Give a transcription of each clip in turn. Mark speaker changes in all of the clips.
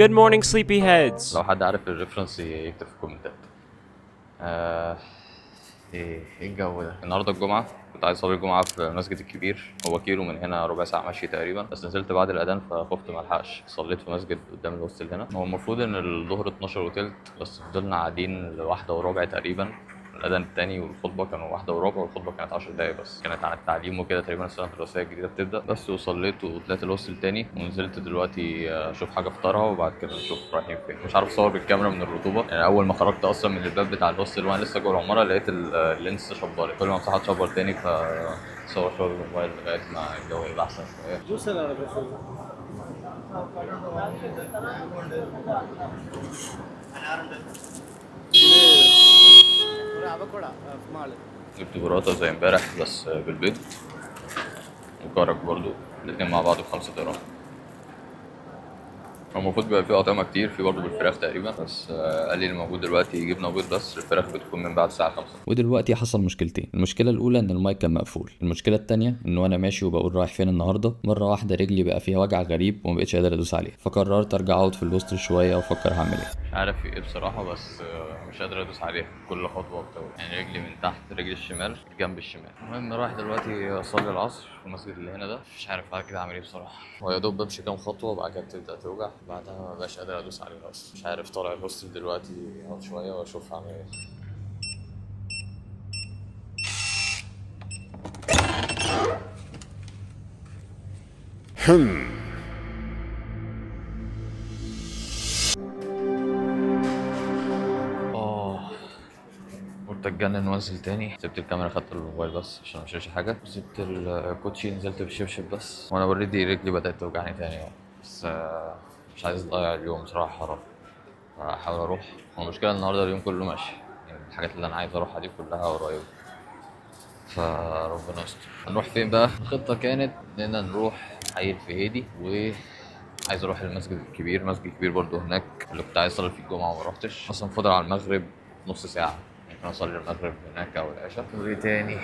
Speaker 1: Good morning, sleepyheads.
Speaker 2: لو حد عارف الريفرنس يكتب في الكومنتات. ايه الجو ده؟ النهارده الجمعة، كنت عايز اصلي الجمعة في المسجد الكبير. هو كيلو من هنا، ربع ساعة مشي تقريبا، بس نزلت بعد الأذان فخفت ملحقش. صليت في مسجد قدام الهوستل هنا. هو المفروض ان الظهر 12 وتلت، بس فضلنا قاعدين لواحدة وربع تقريبا. الأذان التاني والخطبة كانوا واحدة وربع، والخطبة كانت 10 دقايق بس، كانت عن التعليم وكده تقريبا. السنة الدراسية الجديدة بتبدأ بس. وصليت وطلعت الهوستل تاني، ونزلت دلوقتي أشوف حاجة أفطرها، وبعد كده نشوف رايحين فين. مش عارف أصور بالكاميرا من الرطوبة يعني. أول ما خرجت أصلا من الباب بتاع الهوستل وأنا لسه جوه العمارة لقيت اللينس شبرت. كل ما أمسحها تشبر تاني، فصور شوية بالموبايل لغاية ما الجو يبقى أحسن شوية. جبت براطة زي امبارح بس بالبيض، وكرك برضو، الاتنين مع بعض ب5 درهم. هو المفروض بيبقى فيه أطعمة كتير، فيه برضه بالفراخ تقريبا، بس قال لي الموجود دلوقتي جبنة وبيض بس. الفراخ بتكون من بعد الساعة 5.
Speaker 3: ودلوقتي حصل مشكلتين. المشكله الاولى ان المايك كان مقفول. المشكله التانية ان وانا ماشي وبقول رايح فين النهارده، مره واحده رجلي بقى فيها وجع غريب ومبقتش قادر ادوس عليها، فقررت ارجع اقعد في الهوستل شويه وافكر هعمل ايه.
Speaker 2: مش عارف ايه بصراحة، بس مش قادر ادوس عليها. كل خطوة بتوجع يعني. رجلي من تحت، رجلي الشمال، الجنب الشمال. المهم رايح دلوقتي اصلي العصر في المسجد اللي هنا ده. مش عارف بعد كده اعمل ايه بصراحة. ويا دوب بمشي كام خطوة وبعد كده بتبدأ توجع، بعدها مبقاش قادر ادوس عليها اصلا. مش عارف، طالع الهوستل دلوقتي اقعد شوية واشوف هعمل ايه. قلت اتجنن وانزل تاني. سبت الكاميرا، خدت الموبايل بس عشان مشيلش حاجه. سبت الكوتشي، نزلت بالشبشب بس. وانا اوريدي رجلي بدات توجعني تاني يعني. بس مش عايز اضيع اليوم بصراحه، حرام. هحاول اروح. هو المشكله النهارده اليوم كله ماشي يعني. الحاجات اللي انا عايز اروحها دي كلها قريب، فربنا يستر. هنروح فين بقى؟ الخطه كانت اننا نروح حي الفهيدي، و عايز اروح المسجد الكبير. المسجد الكبير برضو هناك اللي كنت عايز اصلي فيه الجمعه وما روحتش اصلا. فاضل على المغرب نص ساعه، ممكن اصلي المغرب هناك او العشاء. وايه تاني؟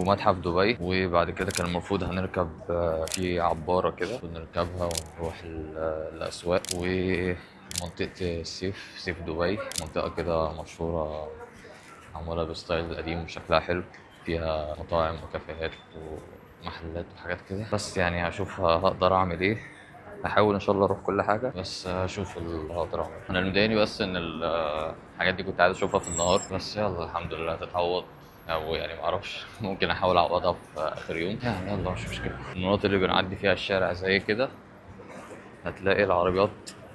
Speaker 2: ومتحف دبي. وبعد كده كان المفروض هنركب في عبارة كده ونركبها ونروح الأسواق ومنطقة سيف دبي. منطقة كده مشهورة، معمولة بستايل قديم وشكلها حلو، فيها مطاعم وكافيهات ومحلات وحاجات كده. بس يعني هشوف هقدر أعمل إيه. هحاول ان شاء الله اروح كل حاجه، بس اشوف اللي هقدر اعمله. انا اللي مضايقني بس ان الحاجات دي كنت عايز اشوفها في النهار، بس يلا الحمد لله تتعوض. او يعني معرفش، ممكن احاول اعوضها في اخر يوم يعني. يلا مش مشكله. المناطق اللي بنعدي فيها الشارع زي كده هتلاقي العربيات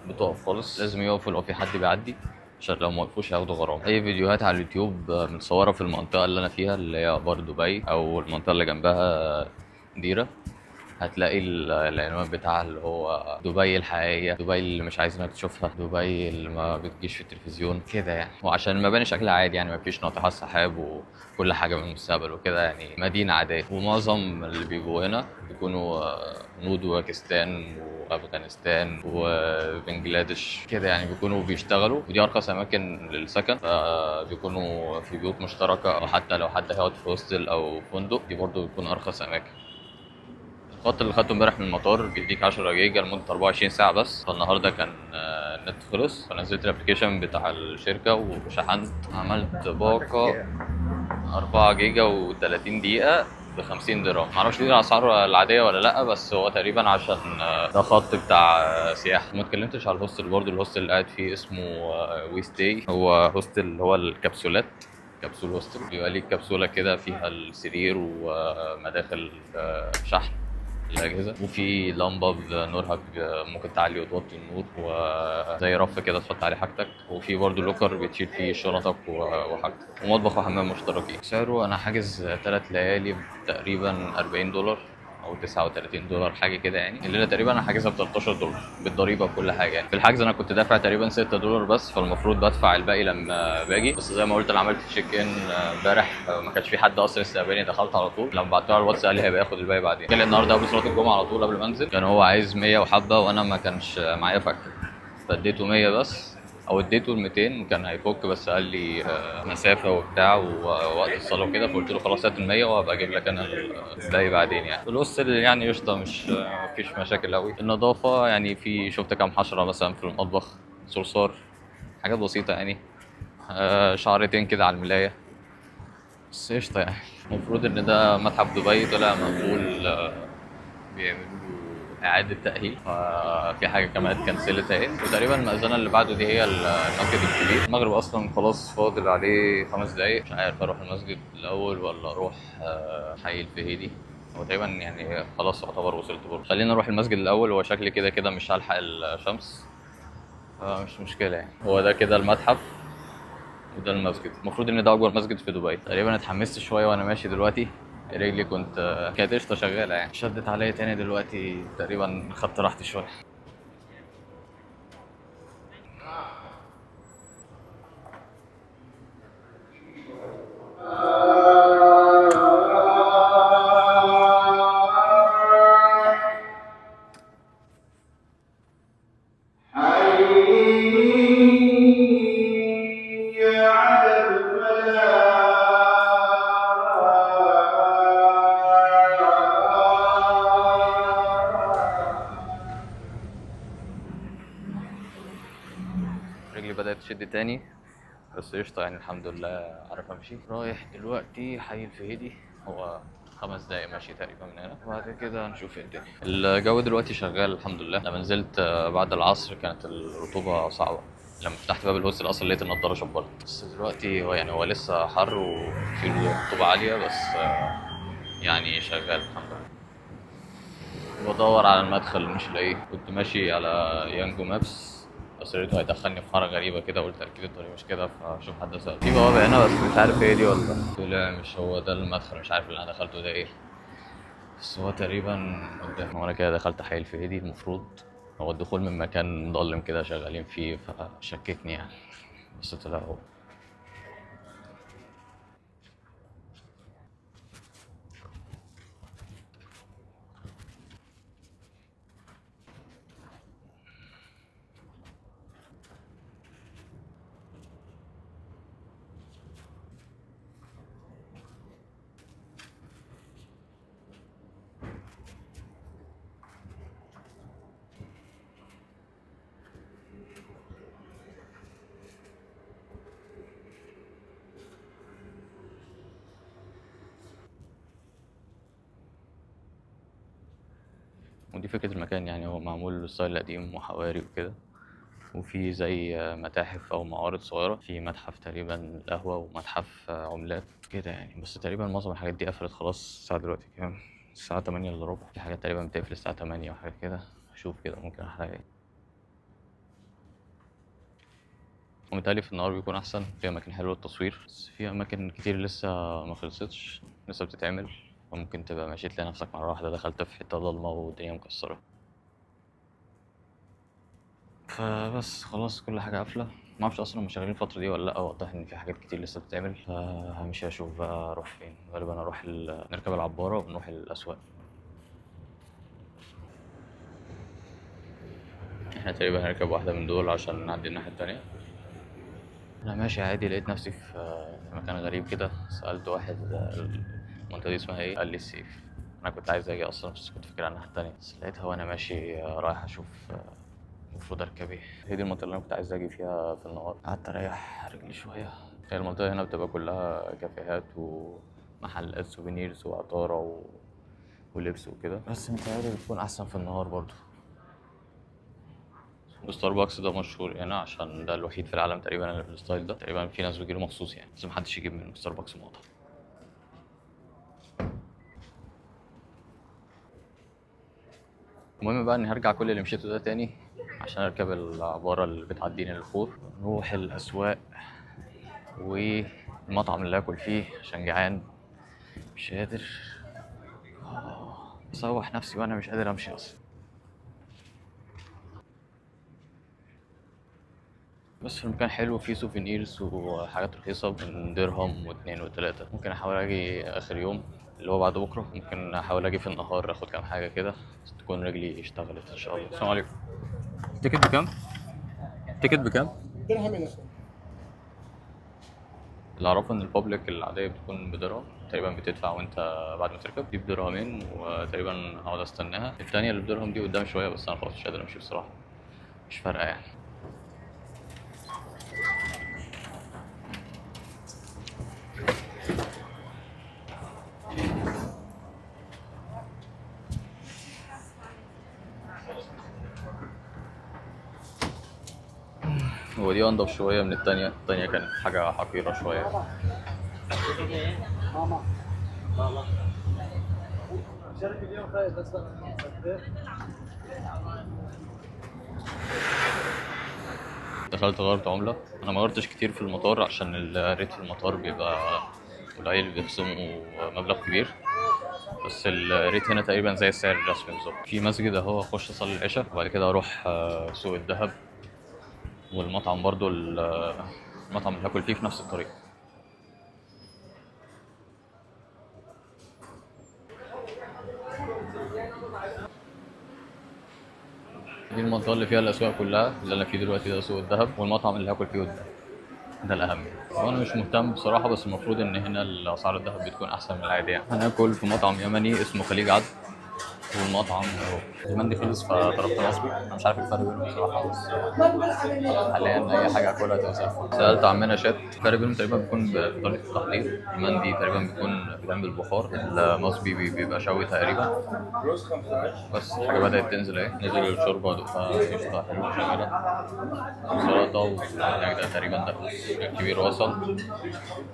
Speaker 2: بتقف خالص، لازم يقفوا لو في حد بيعدي، عشان لو موقفوش هياخدوا غرامه. اي فيديوهات على اليوتيوب متصوره في المنطقه اللي انا فيها، اللي هي بار دبي او المنطقه اللي جنبها ديره، هتلاقي العنوان بتاعها اللي هو دبي الحقيقية، دبي اللي مش عايزينك تشوفها، دبي اللي ما بتجيش في التلفزيون كده يعني. وعشان المباني شكلها عادي يعني، ما فيش ناطحات سحاب وكل حاجة من المستقبل وكده يعني. مدينة عادية. ومعظم اللي بيجوا هنا بيكونوا هنود وباكستان وافغانستان وبنجلاديش كده يعني. بيكونوا بيشتغلوا، ودي ارخص اماكن للسكن، فبيكونوا في بيوت مشتركة، او حتى لو حد هيقعد في هوستل او فندق، دي برضه بتكون ارخص اماكن. الخط اللي خدته امبارح من المطار بيديك 10 جيجا لمدة 24 ساعة بس. فالنهاردة كان النت خلص، فنزلت الابلكيشن بتاع الشركة وشحنت. عملت باقة 4 جيجا و30 دقيقة ب50 درهم. معرفش دي الأسعار العادية ولا لأ، بس هو تقريبا عشان ده خط بتاع سياحة. ما اتكلمتش على الهوستل برضه. الهوستل اللي قاعد فيه اسمه وي ستاي. هو هوستل اللي هو الكبسولات، كبسول هوستل. بيبقى ليك كبسولة كده فيها السرير ومداخل شحن الأجهزة، وفي لمبة بنورها ممكن تعلي وتوطي النور، وزي رف كده تحط عليه حاجتك. وفي برضه لوكر بتشيل فيه شنطك وحاجتك، ومطبخ وحمام مشتركين. سعره أنا حاجز 3 ليالي تقريبا $40 او $39 حاجه كده يعني. الليله تقريبا انا حاجزها ب$13 بالضريبه وكل حاجه يعني. في الحجز انا كنت دافع تقريبا $6 بس، فالمفروض بدفع الباقي لما باجي. بس زي ما قلت انا عملت تشيك ان امبارح، ما كانش في حد اصلا استقبلني. دخلت على طول، لما بعت له على الواتس قال لي هيبقى ياخد الباقي بعدين. جالي النهارده قبل صلاه الجمعه على طول، قبل ما انزل، كان هو عايز 100 وحبه وانا ما كانش معايا فك، فاديته 100 بس او اديته ال 200 كان هيفك، بس قال لي مسافه وبتاع ووقت الصلاه وكده، فقلت له خلاص هات ال 100 وهبقى اجيب لك انا الباقي بعدين. يعني القص يعني قشطه، مش مفيش مشاكل قوي. النظافه يعني في شفت كام حشره مثلا في المطبخ، صرصار، حاجات بسيطه يعني، شعرتين كده على الملايه، بس قشطه يعني. المفروض ان ده متحف دبي طلع مقفول، بيعملوا إعادة تأهيل، ففي حاجة كمان اتكنسلت اهي، وتقريبا المأذنة اللي بعده دي هي المسجد الكبير. المغرب أصلا خلاص فاضل عليه 5 دقايق، مش عارف أروح المسجد الأول ولا أروح حي الفهيدي. هو تقريبا يعني خلاص يعتبر وصلت برضه. خلينا نروح المسجد الأول، هو شكلي كده كده مش هلحق الشمس، مش مشكلة يعني. هو ده كده المتحف وده المسجد. المفروض ان ده اكبر مسجد في دبي. تقريبا اتحمست شويه وانا ماشي دلوقتي، رجلي كانت قشطه شغاله يعني، شدت عليا تاني دلوقتي، تقريبا خدت راحتي شويه. رجلي بدأت تشد تاني، بس قشطة يعني الحمد لله عارف امشي. رايح دلوقتي حي الفهيدي، هو 5 دقايق ماشي تقريبا من هنا، وبعد كده نشوف ايه الدنيا. الجو دلوقتي شغال الحمد لله. لما نزلت بعد العصر كانت الرطوبة صعبة، لما فتحت باب الهوستل اصلا لقيت النضارة شبرت. بس دلوقتي هو لسه حر وفي رطوبة عالية، بس يعني شغال الحمد لله. بدور على المدخل مش لاقيه، كنت ماشي على يانجو مابس بس لقيته هيدخلني في حارة غريبة كده، قلت أكيد الطريق مش كده، فشوف حد سأل. في بوابة هنا بس مش عارف هي دي ولا طلع مش هو ده المدخل، مش عارف اللي أنا دخلته ده إيه، بس هو تقريبا قدام. وأنا كده دخلت حي الفهيدي المفروض. هو الدخول من مكان مظلم كده شغالين فيه، فشككني يعني، بس طلع هو. ودي فكرة المكان يعني، هو معمول ستايل قديم وحواري وكده، وفي زي متاحف أو معارض صغيرة، في متحف تقريبا قهوة ومتحف عملات كده يعني. بس تقريبا معظم الحاجات دي قفلت خلاص. الساعة دلوقتي كام؟ الساعة 8 إلا ربع. في حاجات تقريبا بتقفل الساعة 8 وحاجات كده. أشوف كده ممكن أحرق ايه. ومتهيألي في النهار بيكون أحسن، في أماكن حلوة للتصوير، بس في أماكن كتير لسه ما خلصتش، لسه بتتعمل، وممكن تبقى ماشي تلاقي نفسك مرة واحدة دخلت في حتة ضلمة والدنيا مكسرة. فبس خلاص كل حاجة قافلة. معرفش أصلا هما شغالين الفترة دي ولا لأ، واضح إن في حاجات كتير لسه بتتعمل، فهمشي أشوف بقى أروح فين. غالبا أروح نركب العبارة ونروح الأسواق. احنا تقريبا هنركب واحدة من دول عشان نعدي الناحية التانية. أنا ماشي عادي، لقيت نفسي في مكان غريب كده. سألت واحد المنطقة دي اسمها ايه، قال لي السيف. أنا كنت عايز أجي أصلا، بس كنت فاكر الناحية التانية، بس لقيتها وأنا ماشي رايح أشوف المفروض اركب ايه. هي دي المنطقه اللي انا كنت عايز اجي فيها في النهار. قعدت اريح رجلي شويه. هي المنطقه هنا بتبقى كلها كافيهات ومحلات سوفينيرز وعطاره ولبس وكده، بس متهيألي بتكون احسن في النهار برضو. وستاربكس ده مشهور هنا عشان ده الوحيد في العالم تقريبا اللي في الستايل ده. تقريبا في ناس بيجيله مخصوص يعني، بس محدش يجيب من ستاربكس موضة. المهم بقى اني هرجع كل اللي مشيته ده تاني عشان اركب العبارة اللي بتعديني للفور، نروح الاسواق والمطعم اللي اكل فيه عشان جعان مش قادر. بصوح نفسي وانا مش قادر امشي اصلا. بس في المكان حلو، فيه سوفينيرز وحاجات رخيصة من درهم واتنين وتلاتة. ممكن احاول اجي اخر يوم اللي هو بعد بكرة، ممكن احاول اجي في النهار اخد كام حاجة كده تكون رجلي اشتغلت ان شاء الله. السلام عليكم. التيكت بكام؟ التيكت بكام؟
Speaker 1: درهم هنا.
Speaker 2: اللي اعرفه ان البابليك العاديه بتكون بدرهم تقريبا، بتدفع وانت بعد ما تركب. دي بدرهمين وتقريبا اقعد استناها. التانية اللي بدرهم دي قدام شويه، بس انا خلاص مش قادر امشي بصراحه، مش فارقه يعني. هو دي انضف شويه من التانية كانت حاجه حقيره شويه. دخلت غيرت عملة. أنا ما غيرتش كتير في المطار عشان الريت في المطار بيبقى قليل، بيخصموا مبلغ كبير، بس الريت هنا تقريبا زي السعر الرسمي بالظبط. في مسجد أهو، أخش أصلي العشاء وبعد كده أروح سوق الذهب، والمطعم برضو المطعم اللي هاكل فيه في نفس الطريق. دي المنطقة اللي فيها الأسواق كلها، اللي أنا فيه دلوقتي ده سوق الذهب، والمطعم اللي هاكل فيه قدام ده الأهم. وأنا مش مهتم بصراحة، بس المفروض إن هنا الأسعار الذهب بتكون أحسن من العادي يعني. هناكل في مطعم يمني اسمه خليج عدن، والمطعم زمان دي خلص فطلبت مصبي. انا مش عارف الفرق بينهم بصراحه، بس حاليا اي حاجه اكلها تبقى زي الفل. سالت عمنا شات، الفرق بينهم تقريبا بيكون بطريقه التحضير. المندي تقريبا بيكون بيتعمل بالبخار، المصبي بيبقى شوي تقريبا. بس الحاجه بدات تنزل اهي، نزل الشوربه دقتها قشطه حلوه شغاله، سلطه والحاجه ده تقريبا دقوس كبير وصل.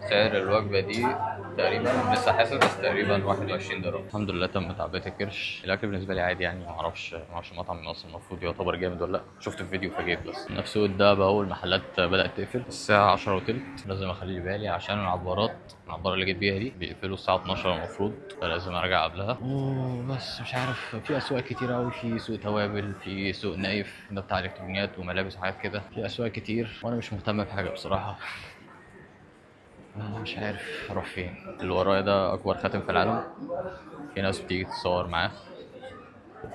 Speaker 2: سعر الوجبه دي تقريبا لسه حاسب، بس تقريبا 21 درهم. الحمد لله تم تعبئه الكرش. الاكل بالنسبه لي عادي يعني، ما اعرفش المطعم من اصلا المفروض يعتبر جامد ولا لا. شفت في فيديو فجيت. بس نفس الدهب اهو، المحلات بدات تقفل الساعه 10 وتلت. لازم اخلي بالي عشان العباره اللي جيت بيها دي بيقفلوا الساعه 12 المفروض، فلازم ارجع قبلها. بس مش عارف، في اسواق كتير قوي، في سوق توابل، في سوق نايف ده بتاع الكترونيات وملابس وحاجات كده، في اسواق كتير وانا مش مهتم بحاجه بصراحه. مش عارف اروح فين. اللي ورايا ده اكبر خاتم في العالم، في ناس بتيجي تتصور معاه،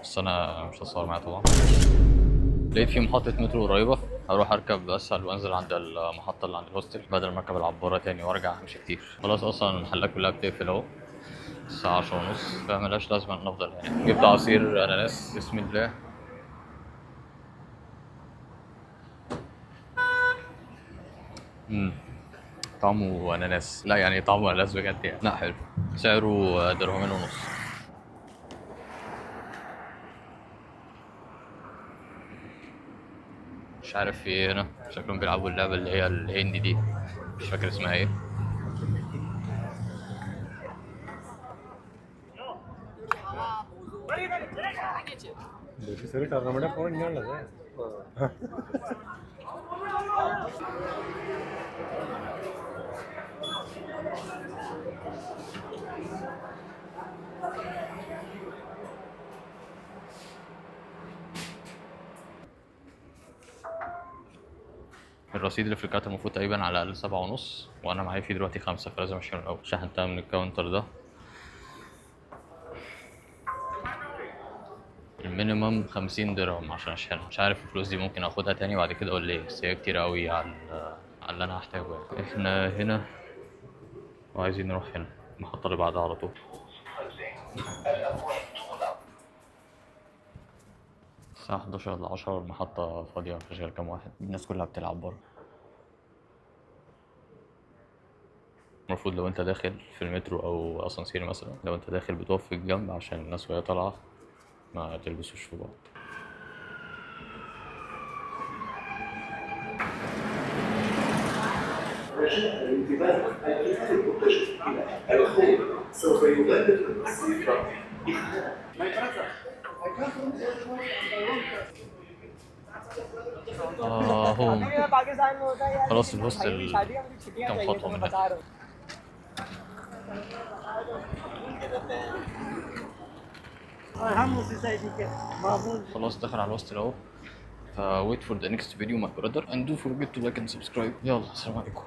Speaker 2: بس انا مش هتصور معاه طبعا. لقيت في محطة مترو قريبة، هروح اركب اسهل وانزل عند المحطة اللي عند الهوستل، بدل ما اركب العبارة تاني وارجع امشي كتير. خلاص اصلا المحلات كلها بتقفل اهو، الساعة 10:30، فملهاش لازمة ان افضل هنا. جبت عصير اناناس، بسم الله. طعمه اناناس، لا يعني طعمه اناناس بجد يعني، لا حلو. سعره درهمين ونص. مش عارف في ايه هنا، شكلهم بيلعبوا اللعبة اللي هي الهندي دي، مش فاكر اسمها ايه. الرصيد اللي في الكارت المفروض تقريبا على الأقل 7.5، وأنا معايا فيه دلوقتي 5، فلازم أشيل من الأول. شحنتها من الكاونتر ده. المينيمم 50 درهم عشان أشحنها. مش عارف الفلوس دي ممكن أخدها تاني بعد كده ولا إيه، بس هي كتير أوي على اللي أنا هحتاجه يعني. إحنا هنا وعايزين نروح هنا المحطة اللي بعدها على طول. الساعة 11 ولا 10، المحطة فاضية مفيش غير كام واحد، الناس كلها بتلعب بره. المفروض لو انت داخل في المترو او اسانسير مثلا، لو انت داخل بتقف في الجنب عشان الناس وهي طالعة ما تلبسوش في بعض.
Speaker 4: رجاء الانتباه، القطار المتجه إلى الخروج سوف يغادر السير
Speaker 2: هو خلاص الهوستل كام خطوة من هنا. خلاص دخل على الهوستل اهو. wait for the next video my brother and don't forget to like and subscribe. يلا السلام عليكم.